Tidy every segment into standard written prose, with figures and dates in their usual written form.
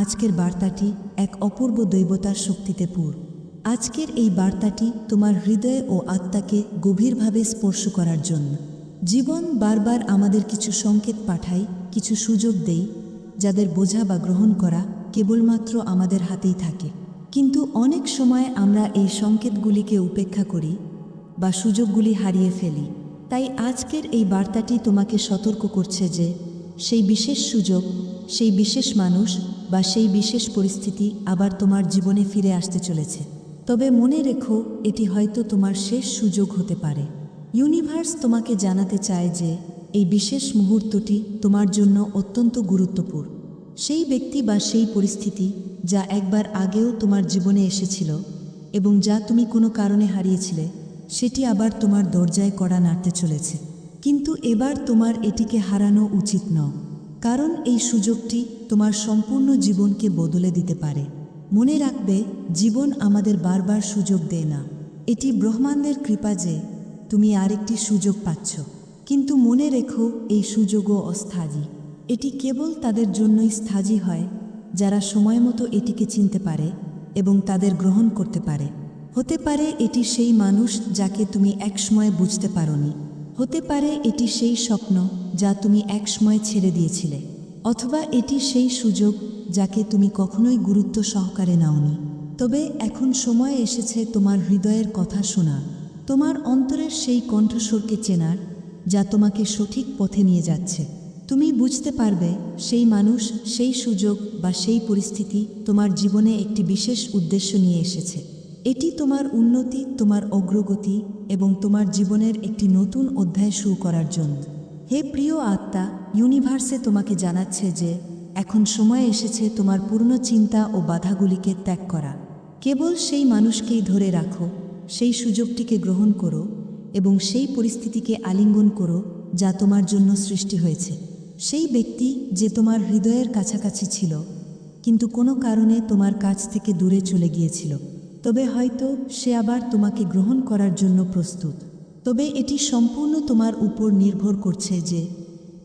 আজকের বার্তাটি এক অপূর্ব দৈবতার শক্তিতে পূর্ণ। আজকের এই বার্তাটি তোমার হৃদয় ও আত্মাকে গভীরভাবে স্পর্শ করার জন্য। জীবন বারবার আমাদের কিছু সংকেত পাঠায়, কিছু সুযোগ দেয়, যাদের বোঝা বা গ্রহণ করা কেবলমাত্র আমাদের হাতেই থাকে। কিন্তু অনেক সময় আমরা এই সংকেতগুলিকে উপেক্ষা করি বা সুযোগগুলি হারিয়ে ফেলি। তাই আজকের এই বার্তাটি তোমাকে সতর্ক করছে যে সেই বিশেষ সুযোগ, সেই বিশেষ মানুষ বা সেই বিশেষ পরিস্থিতি আবার তোমার জীবনে ফিরে আসতে চলেছে। তবে মনে রেখো, এটি হয়তো তোমার শেষ সুযোগ হতে পারে। ইউনিভার্স তোমাকে জানাতে চায় যে এই বিশেষ মুহূর্তটি তোমার জন্য অত্যন্ত গুরুত্বপূর্ণ। সেই ব্যক্তি বা সেই পরিস্থিতি যা একবার আগেও তোমার জীবনে এসেছিল এবং যা তুমি কোনো কারণে হারিয়েছিলে, সেটি আবার তোমার দরজায় কড়া নাড়তে চলেছে। কিন্তু এবার তোমার এটিকে হারানো উচিত নয়, কারণ এই সুযোগটি তোমার সম্পূর্ণ জীবনকে বদলে দিতে পারে। মনে রাখবে, জীবন আমাদের বারবার সুযোগ দেয় না। এটি ব্রহ্মাণ্ডের কৃপা যে তুমি আরেকটি সুযোগ পাচ্ছ। কিন্তু মনে রেখো, এই সুযোগও অস্থায়ী। এটি কেবল তাদের জন্যই স্থায়ী হয় যারা সময়মতো এটিকে চিনতে পারে এবং তাদের গ্রহণ করতে পারে। হতে পারে এটি সেই মানুষ যাকে তুমি একসময় বুঝতে পারোনি। হতে পারে এটি সেই স্বপ্ন যা তুমি একসময় ছেড়ে দিয়েছিলে। অথবা এটি সেই সুযোগ যাকে তুমি কখনোই গুরুত্ব সহকারে নাওনি। তবে এখন সময় এসেছে তোমার হৃদয়ের কথা শোনার, তোমার অন্তরের সেই কণ্ঠস্বরকে চেনার যা তোমাকে সঠিক পথে নিয়ে যাচ্ছে। তুমি বুঝতে পারবে সেই মানুষ, সেই সুযোগ বা সেই পরিস্থিতি তোমার জীবনে একটি বিশেষ উদ্দেশ্য নিয়ে এসেছে। এটি তোমার উন্নতি, তোমার অগ্রগতি এবং তোমার জীবনের একটি নতুন অধ্যায় শুরু করার জন্য। হে প্রিয় আত্মা, ইউনিভার্সে তোমাকে জানাচ্ছে যে এখন সময় এসেছে তোমার পুরনো চিন্তা ও বাধাগুলিকে ত্যাগ করা। কেবল সেই মানুষকেই ধরে রাখো, সেই সুযোগটিকে গ্রহণ করো এবং সেই পরিস্থিতিকে আলিঙ্গন করো যা তোমার জন্য সৃষ্টি হয়েছে। সেই ব্যক্তি যে তোমার হৃদয়ের কাছাকাছি ছিল কিন্তু কোনো কারণে তোমার কাছ থেকে দূরে চলে গিয়েছিল। তবে হয়তো সে আবার তোমাকে গ্রহণ করার জন্য প্রস্তুত। তবে এটি সম্পূর্ণ তোমার উপর নির্ভর করছে যে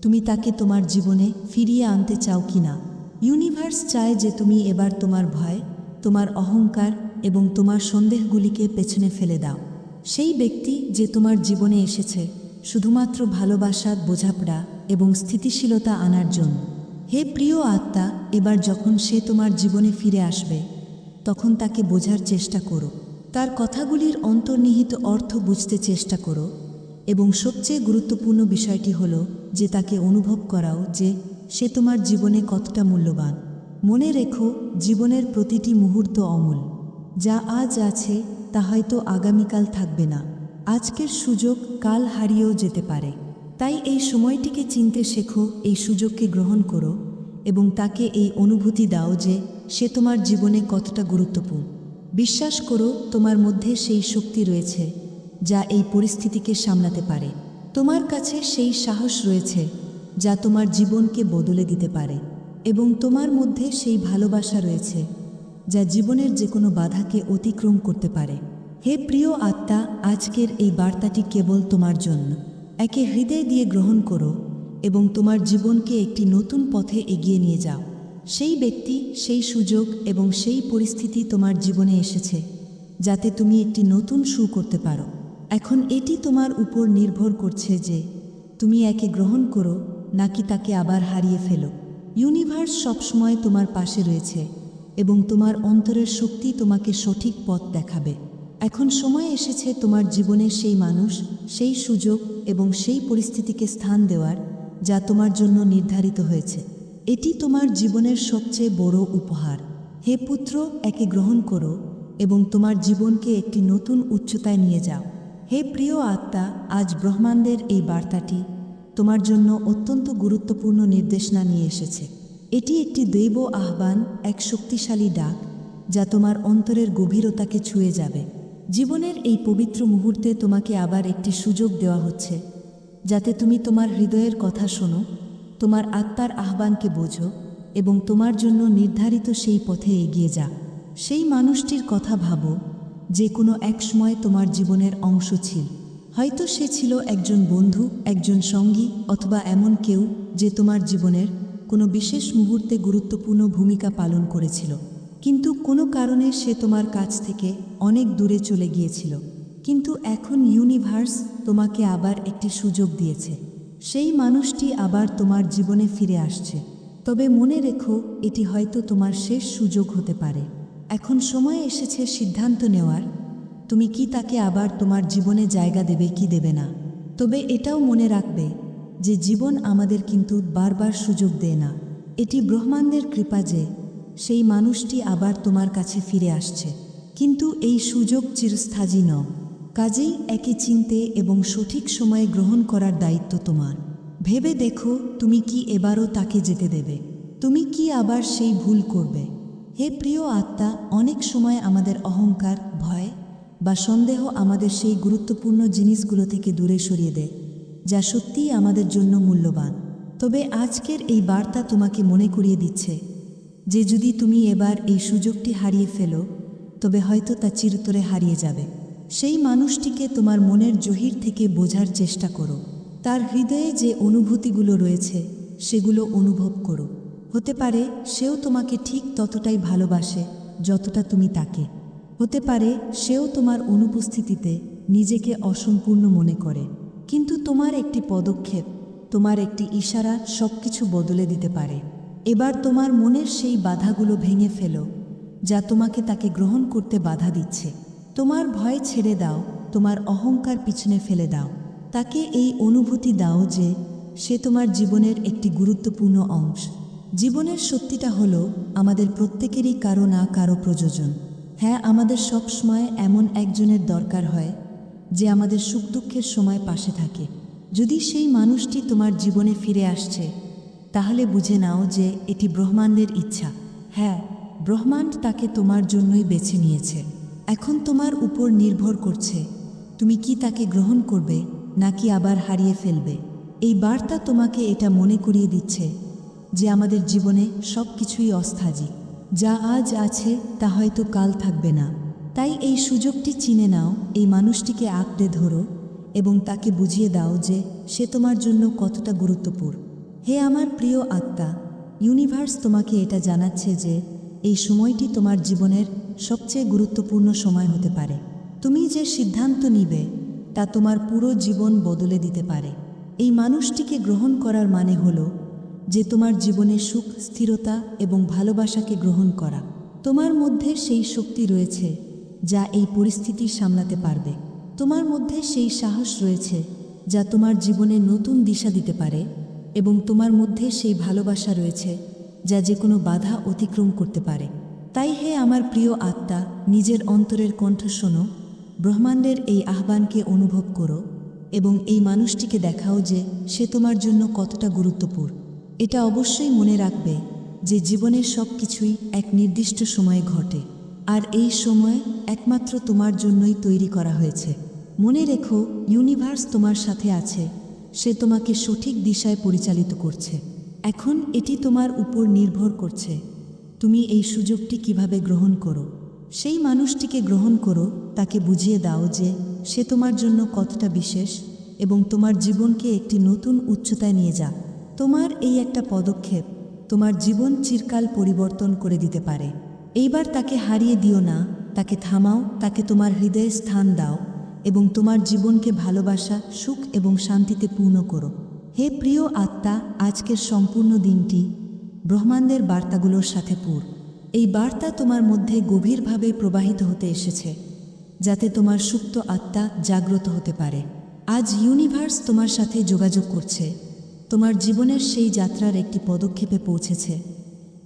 তুমি তাকে তোমার জীবনে ফিরিয়ে আনতে চাও কি না। ইউনিভার্স চায় যে তুমি এবার তোমার ভয়, তোমার অহংকার এবং তোমার সন্দেহগুলিকে পেছনে ফেলে দাও। সেই ব্যক্তি যে তোমার জীবনে এসেছে শুধুমাত্র ভালোবাসা, বোঝাপড়া এবং স্থিতিশীলতা আনার জন্য। হে প্রিয় আত্মা, এবার যখন সে তোমার জীবনে ফিরে আসবে তখন তাকে বোঝার চেষ্টা করো, তার কথাগুলির অন্তর্নিহিত অর্থ বুঝতে চেষ্টা করো এবং সবচেয়ে গুরুত্বপূর্ণ বিষয়টি হলো যে তাকে অনুভব করাও যে সে তোমার জীবনে কতটা মূল্যবান। মনে রেখো, জীবনের প্রতিটি মুহূর্ত অমূল্য। যা আজ আছে তা হয়তো আগামীকাল থাকবে না। আজকের সুযোগ কাল হারিয়েও যেতে পারে। তাই এই সময়টিকে চিনতে শেখো, এই সুযোগকে গ্রহণ করো এবং তাকে এই অনুভূতি দাও যে সে তোমার জীবনে কতটা গুরুত্বপূর্ণ। বিশ্বাস করো, তোমার মধ্যে সেই শক্তি রয়েছে যা এই পরিস্থিতিকে সামলাতে পারে। তোমার কাছে সেই সাহস রয়েছে যা তোমার জীবনকে বদলে দিতে পারে এবং তোমার মধ্যে সেই ভালোবাসা রয়েছে যা জীবনের যে কোনো বাধাকে অতিক্রম করতে পারে। হে প্রিয় আত্মা, আজকের এই বার্তাটি কেবল তোমার জন্য। একে হৃদয় দিয়ে গ্রহণ করো এবং তোমার জীবনকে একটি নতুন পথে এগিয়ে নিয়ে যাও। সেই ব্যক্তি, সেই সুযোগ এবং সেই পরিস্থিতি তোমার জীবনে এসেছে যাতে তুমি একটি নতুন শুরু করতে পারো। এখন এটি তোমার উপর নির্ভর করছে যে তুমি একে গ্রহণ করো নাকি তাকে আবার হারিয়ে ফেলো। ইউনিভার্স সবসময় তোমার পাশে রয়েছে এবং তোমার অন্তরের শক্তি তোমাকে সঠিক পথ দেখাবে। এখন সময় এসেছে তোমার জীবনে সেই মানুষ, সেই সুযোগ এবং সেই পরিস্থিতিকে স্থান দেওয়ার যা তোমার জন্য নির্ধারিত হয়েছে। এটি তোমার জীবনের সবচেয়ে বড় উপহার। হে পুত্র, একে গ্রহণ করো এবং তোমার জীবনকে একটি নতুন উচ্চতায় নিয়ে যাও। হে প্রিয় আত্মা, আজ ব্রহ্মাণ্ডের এই বার্তাটি তোমার জন্য অত্যন্ত গুরুত্বপূর্ণ নির্দেশনা নিয়ে এসেছে। এটি একটি দৈব আহ্বান, এক শক্তিশালী ডাক যা তোমার অন্তরের গভীরতাকে ছুঁয়ে যাবে। জীবনের এই পবিত্র মুহূর্তে তোমাকে আবার একটি সুযোগ দেওয়া হচ্ছে যাতে তুমি তোমার হৃদয়ের কথা শোনো, তোমার আত্মার আহ্বানকে বোঝো এবং তোমার জন্য নির্ধারিত সেই পথে এগিয়ে যাও। সেই মানুষটির কথা ভাবো যে কোনো এক সময় তোমার জীবনের অংশ ছিল। হয়তো সে ছিল একজন বন্ধু, একজন সঙ্গী অথবা এমন কেউ যে তোমার জীবনের কোনো বিশেষ মুহূর্তে গুরুত্বপূর্ণ ভূমিকা পালন করেছিল, কিন্তু কোনো কারণে সে তোমার কাছ থেকে অনেক দূরে চলে গিয়েছিল। কিন্তু এখন ইউনিভার্স তোমাকে আবার একটি সুযোগ দিয়েছে। সেই মানুষটি আবার তোমার জীবনে ফিরে আসছে। তবে মনে রেখো, এটি হয়তো তোমার শেষ সুযোগ হতে পারে। এখন সময় এসেছে সিদ্ধান্ত নেওয়ার, তুমি কি তাকে আবার তোমার জীবনে জায়গা দেবে কি দেবে না। তবে এটাও মনে রাখবে যে জীবন আমাদের কিন্তু বারবার সুযোগ দেয় না। এটি ব্রহ্মাণ্ডের কৃপা যে সেই মানুষটি আবার তোমার কাছে ফিরে আসছে, কিন্তু এই সুযোগ চিরস্থায়ী নয়। কাজেই একই চিনতে এবং সঠিক সময়ে গ্রহণ করার দায়িত্ব তোমার। ভেবে দেখো, তুমি কি এবারও তাকে যেতে দেবে? তুমি কি আবার সেই ভুল করবে? হে প্রিয় আত্মা, অনেক সময় আমাদের অহংকার, ভয় বা সন্দেহ আমাদের সেই গুরুত্বপূর্ণ জিনিসগুলো থেকে দূরে সরিয়ে দেয়, যা সত্যিই আমাদের জন্য মূল্যবান। তবে আজকের এই বার্তা তোমাকে মনে করিয়ে দিচ্ছে যে যদি তুমি এবার এই সুযোগটি হারিয়ে ফেলো, তবে হয়তো তা চিরতরে হারিয়ে যাবে। সেই মানুষটিকে তোমার মনের গভীর থেকে বোঝার চেষ্টা করো। তার হৃদয়ে যে অনুভূতিগুলো রয়েছে সেগুলো অনুভব করো। হতে পারে সেও তোমাকে ঠিক ততটাই ভালোবাসে যতটা তুমি তাকে। হতে পারে সেও তোমার অনুপস্থিতিতে নিজেকে অসম্পূর্ণ মনে করে, কিন্তু তোমার একটি পদক্ষেপ, তোমার একটি ইশারা সবকিছু বদলে দিতে পারে। এবার তোমার মনের সেই বাধাগুলো ভেঙে ফেলো যা তোমাকে তাকে গ্রহণ করতে বাধা দিচ্ছে। তোমার ভয় ছেড়ে দাও, তোমার অহংকার পিছনে ফেলে দাও। তাকে এই অনুভূতি দাও যে সে তোমার জীবনের একটি গুরুত্বপূর্ণ অংশ। জীবনের সত্যিটা হলো, আমাদের প্রত্যেকেরই কারো না কারো প্রয়োজন। হ্যাঁ, আমাদের সবসময় এমন একজনের দরকার হয় যে আমাদের সুখ দুঃখের সময় পাশে থাকে। যদি সেই মানুষটি তোমার জীবনে ফিরে আসছে, তাহলে বুঝে নাও যে এটি ব্রহ্মাণ্ডের ইচ্ছা। হ্যাঁ, ব্রহ্মাণ্ড তাকে তোমার জন্যই বেছে নিয়েছে। এখন তোমার উপর নির্ভর করছে তুমি কি তাকে গ্রহণ করবে নাকি আবার হারিয়ে ফেলবে। এই বার্তা তোমাকে এটা মনে করিয়ে দিচ্ছে যে আমাদের জীবনে সব কিছুই অস্থায়ী। যা আজ আছে তা হয়তো কাল থাকবে না। তাই এই সুযোগটি চিনে নাও, এই মানুষটিকে আঁকড়ে ধরো এবং তাকে বুঝিয়ে দাও যে সে তোমার জন্য কতটা গুরুত্বপূর্ণ। হে আমার প্রিয় আত্মা, ইউনিভার্স তোমাকে এটা জানাচ্ছে যে এই সময়টি তোমার জীবনের সবচেয়ে গুরুত্বপূর্ণ সময় হতে পারে। তুমি যে সিদ্ধান্ত নিবে তা তোমার পুরো জীবন বদলে দিতে পারে। এই মানুষটিকে গ্রহণ করার মানে হলো যে তোমার জীবনে সুখ, স্থিরতা এবং ভালোবাসাকে গ্রহণ করা। তোমার মধ্যে সেই শক্তি রয়েছে যা এই পরিস্থিতি সামলাতে পারবে। তোমার মধ্যে সেই সাহস রয়েছে যা তোমার জীবনে নতুন দিশা দিতে পারে, এবং তোমার মধ্যে সেই ভালোবাসা রয়েছে যা যে কোনো বাধা অতিক্রম করতে পারে। তাই হে আমার প্রিয় আত্মা, নিজের অন্তরের কণ্ঠ শোনো, ব্রহ্মাণ্ডের এই আহ্বানকে অনুভব করো এবং এই মানুষটিকে দেখাও যে সে তোমার জন্য কতটা গুরুত্বপূর্ণ। এটা অবশ্যই মনে রাখবে যে জীবনের সব কিছুই এক নির্দিষ্ট সময়ে ঘটে, আর এই সময় একমাত্র তোমার জন্যই তৈরি করা হয়েছে। মনে রেখো, ইউনিভার্স তোমার সাথে আছে, সে তোমাকে সঠিক দিশায় পরিচালিত করছে। এখন এটি তোমার উপর নির্ভর করছে তুমি এই সুযোগটি কিভাবে গ্রহণ করো। সেই মানুষটিকে গ্রহণ করো, তাকে বুঝিয়ে দাও যে সে তোমার জন্য কতটা বিশেষ এবং তোমার জীবনকে একটি নতুন উচ্চতায় নিয়ে যা। তোমার এই একটা পদক্ষেপ তোমার জীবন চিরকাল পরিবর্তন করে দিতে পারে। এইবার তাকে হারিয়ে দিও না, তাকে থামাও, তাকে তোমার হৃদয়ে স্থান দাও এবং তোমার জীবনকে ভালোবাসা, সুখ এবং শান্তিতে পূর্ণ করো। হে প্রিয় আত্মা, আজকের সম্পূর্ণ দিনটি ব্রহ্মাণ্ডের বার্তাগুলোর সাথে পূর্ণ। এই বার্তা তোমার মধ্যে গভীরভাবে প্রবাহিত হতে এসেছে যাতে তোমার সুপ্ত আত্মা জাগ্রত হতে পারে। আজ ইউনিভার্স তোমার সাথে যোগাযোগ করছে, তোমার জীবনের সেই যাত্রার একটি পদক্ষেপে পৌঁছেছে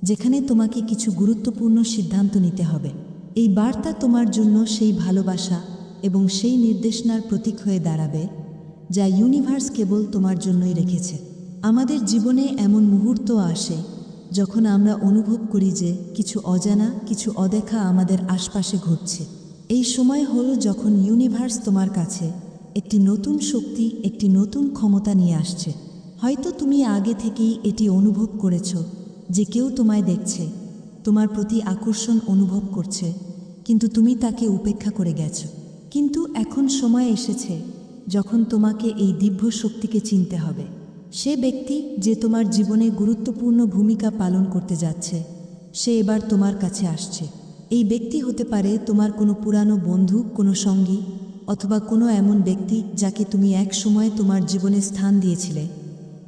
যেখানে তোমাকে কিছু গুরুত্বপূর্ণ সিদ্ধান্ত নিতে হবে। এই বার্তা তোমার জন্য সেই ভালোবাসা এবং সেই নির্দেশনার প্রতীক হয়ে দাঁড়াবে যা ইউনিভার্স কেবল তোমার জন্যই রেখেছে। আমাদের জীবনে এমন মুহূর্ত আসে যখন আমরা অনুভব করি যে কিছু অজানা, কিছু অদেখা আমাদের আশপাশে ঘটছে। এই সময় হলো যখন ইউনিভার্স তোমার কাছে একটি নতুন শক্তি, একটি নতুন ক্ষমতা নিয়ে আসছে। হয়তো তুমি আগে থেকেই এটি অনুভব করেছ যে কেউ তোমায় দেখছে, তোমার প্রতি আকর্ষণ অনুভব করছে, কিন্তু তুমি তাকে উপেক্ষা করে গেছ। কিন্তু এখন সময় এসেছে যখন তোমাকে এই দিব্য শক্তিকে চিনতে হবে। সে ব্যক্তি যে তোমার জীবনে গুরুত্বপূর্ণ ভূমিকা পালন করতে যাচ্ছে সে এবার তোমার কাছে আসছে। এই ব্যক্তি হতে পারে তোমার কোনো পুরানো বন্ধু, কোনো সঙ্গী, অথবা কোনো এমন ব্যক্তি যাকে তুমি এক সময় তোমার জীবনে স্থান দিয়েছিলে,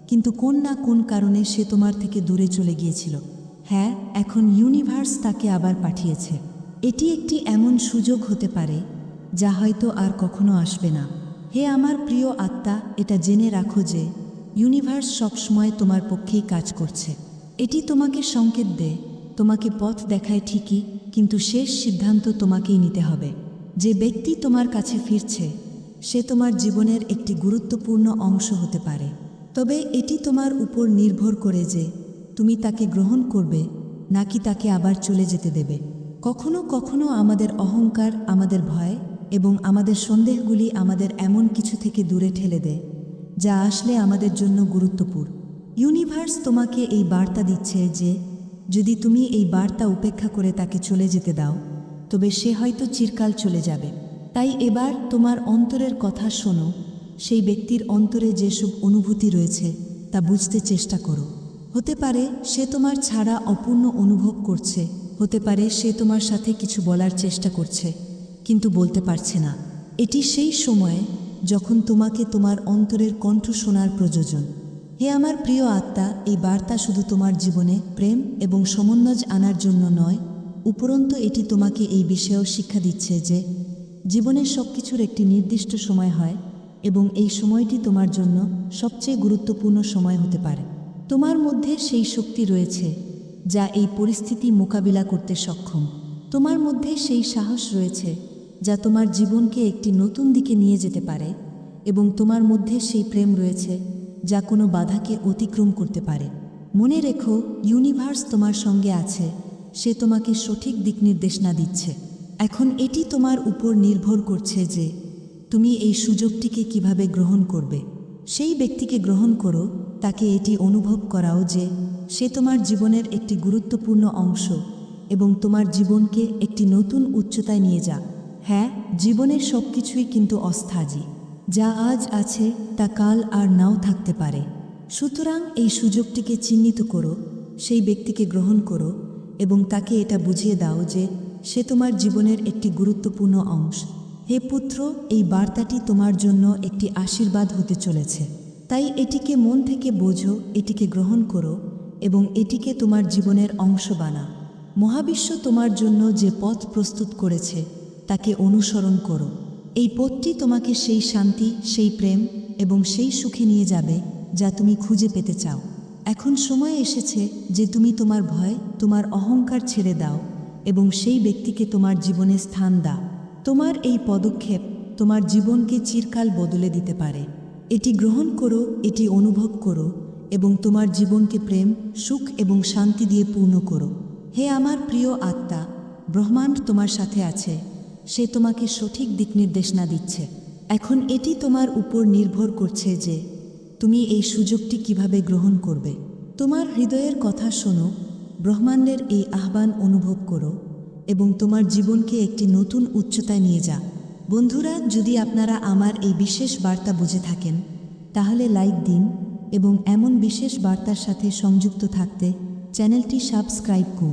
কিন্তু কোন না কোন কারণে সে তোমার থেকে দূরে চলে গিয়েছিল। হ্যাঁ, এখন ইউনিভার্স তাকে আবার পাঠিয়েছে। এটি একটি এমন সুযোগ হতে পারে যা হয়তো আর কখনো আসবে না। হে আমার প্রিয় আত্মা, এটা জেনে রাখো যে ইউনিভার্স সবসময় তোমার পক্ষেই কাজ করছে। এটি তোমাকে সংকেত দেয়, তোমাকে পথ দেখায় ঠিকই, কিন্তু শেষ সিদ্ধান্ত তোমাকেই নিতে হবে। যে ব্যক্তি তোমার কাছে ফিরছে সে তোমার জীবনের একটি গুরুত্বপূর্ণ অংশ হতে পারে, তবে এটি তোমার উপর নির্ভর করে যে তুমি তাকে গ্রহণ করবে নাকি তাকে আবার চলে যেতে দেবে। কখনো কখনো আমাদের অহংকার, আমাদের ভয় এবং আমাদের সন্দেহগুলি আমাদের এমন কিছু থেকে দূরে ঠেলে দেয় যা আসলে আমাদের জন্য গুরুত্বপূর্ণ। ইউনিভার্স তোমাকে এই বার্তা দিচ্ছে যে যদি তুমি এই বার্তা উপেক্ষা করে তাকে চলে যেতে দাও তবে সে হয়তো চিরকাল চলে যাবে। তাই এবার তোমার অন্তরের কথা শোনো, সেই ব্যক্তির অন্তরে যেসব অনুভূতি রয়েছে তা বুঝতে চেষ্টা করো। হতে পারে সে তোমার ছাড়া অপূর্ণ অনুভব করছে, হতে পারে সে তোমার সাথে কিছু বলার চেষ্টা করছে কিন্তু বলতে পারছে না। এটি সেই সময়ে যখন তোমাকে তোমার অন্তরের কণ্ঠ শোনার প্রয়োজন। হে আমার প্রিয় আত্মা, এই বার্তা শুধু তোমার জীবনে প্রেম এবং সমন্বয় আনার জন্য নয়, উপরন্তু এটি তোমাকে এই বিষয়েও শিক্ষা দিচ্ছে যে জীবনের সব কিছুর একটি নির্দিষ্ট সময় হয় এবং এই সময়টি তোমার জন্য সবচেয়ে গুরুত্বপূর্ণ সময় হতে পারে। তোমার মধ্যে সেই শক্তি রয়েছে যা এই পরিস্থিতি মোকাবিলা করতে সক্ষম। তোমার মধ্যে সেই সাহস রয়েছে যা তোমার জীবনকে একটি নতুন দিকে নিয়ে যেতে পারে, এবং তোমার মধ্যে সেই প্রেম রয়েছে যা কোনো বাধাকে অতিক্রম করতে পারে। মনে রেখো, ইউনিভার্স তোমার সঙ্গে আছে, সে তোমাকে সঠিক দিক নির্দেশনা দিচ্ছে। এখন এটি তোমার উপর নির্ভর করছে যে তুমি এই সুযোগটিকে কিভাবে গ্রহণ করবে। সেই ব্যক্তিকে গ্রহণ করো, তাকে এটি অনুভব করাও যে সে তোমার জীবনের একটি গুরুত্বপূর্ণ অংশ এবং তোমার জীবনকে একটি নতুন উচ্চতায় নিয়ে যা। হ্যাঁ, জীবনের সব কিছুই কিন্তু অস্থায়ী। যা আজ আছে তা কাল আর নাও থাকতে পারে। সুতরাং এই সুযোগটিকে চিহ্নিত করো, সেই ব্যক্তিকে গ্রহণ করো এবং তাকে এটা বুঝিয়ে দাও যে সে তোমার জীবনের একটি গুরুত্বপূর্ণ অংশ। হে পুত্র, এই বার্তাটি তোমার জন্য একটি আশীর্বাদ হতে চলেছে। তাই এটিকে মন থেকে বোঝো, এটিকে গ্রহণ করো এবং এটিকে তোমার জীবনের অংশ বানাও। মহাবিশ্ব তোমার জন্য যে পথ প্রস্তুত করেছে তাকে অনুসরণ করো। এই পথটি তোমাকে সেই শান্তি, সেই প্রেম এবং সেই সুখে নিয়ে যাবে যা তুমি খুঁজে পেতে চাও। এখন সময় এসেছে যে তুমি তোমার ভয়, তোমার অহংকার ছেড়ে দাও এবং সেই ব্যক্তিকে তোমার জীবনে স্থান দাও। তোমার এই পদক্ষেপ তোমার জীবনকে চিরকাল বদলে দিতে পারে। এটি গ্রহণ করো, এটি অনুভব করো এবং তোমার জীবনকে প্রেম, সুখ এবং শান্তি দিয়ে পূর্ণ করো। হে আমার প্রিয় আত্মা, ব্রহ্মাণ্ড তোমার সাথে আছে, সে তোমাকে সঠিক দিক নির্দেশনা দিচ্ছে। এখন এটি তোমার উপর নির্ভর করছে যে তুমি এই সুযোগটি কিভাবে গ্রহণ করবে। তোমার হৃদয়ের কথা শোনো, ব্রহ্মাণ্ডের এই আহ্বান অনুভব করো এবং তোমার জীবনকে একটি নতুন উচ্চতায় নিয়ে যা। বন্ধুরা, যদি আপনারা আমার এই বিশেষ বার্তা বুঝে থাকেন তাহলে লাইক দিন এবং এমন বিশেষ বার্তার সাথে সংযুক্ত থাকতে চ্যানেলটি সাবস্ক্রাইব করুন।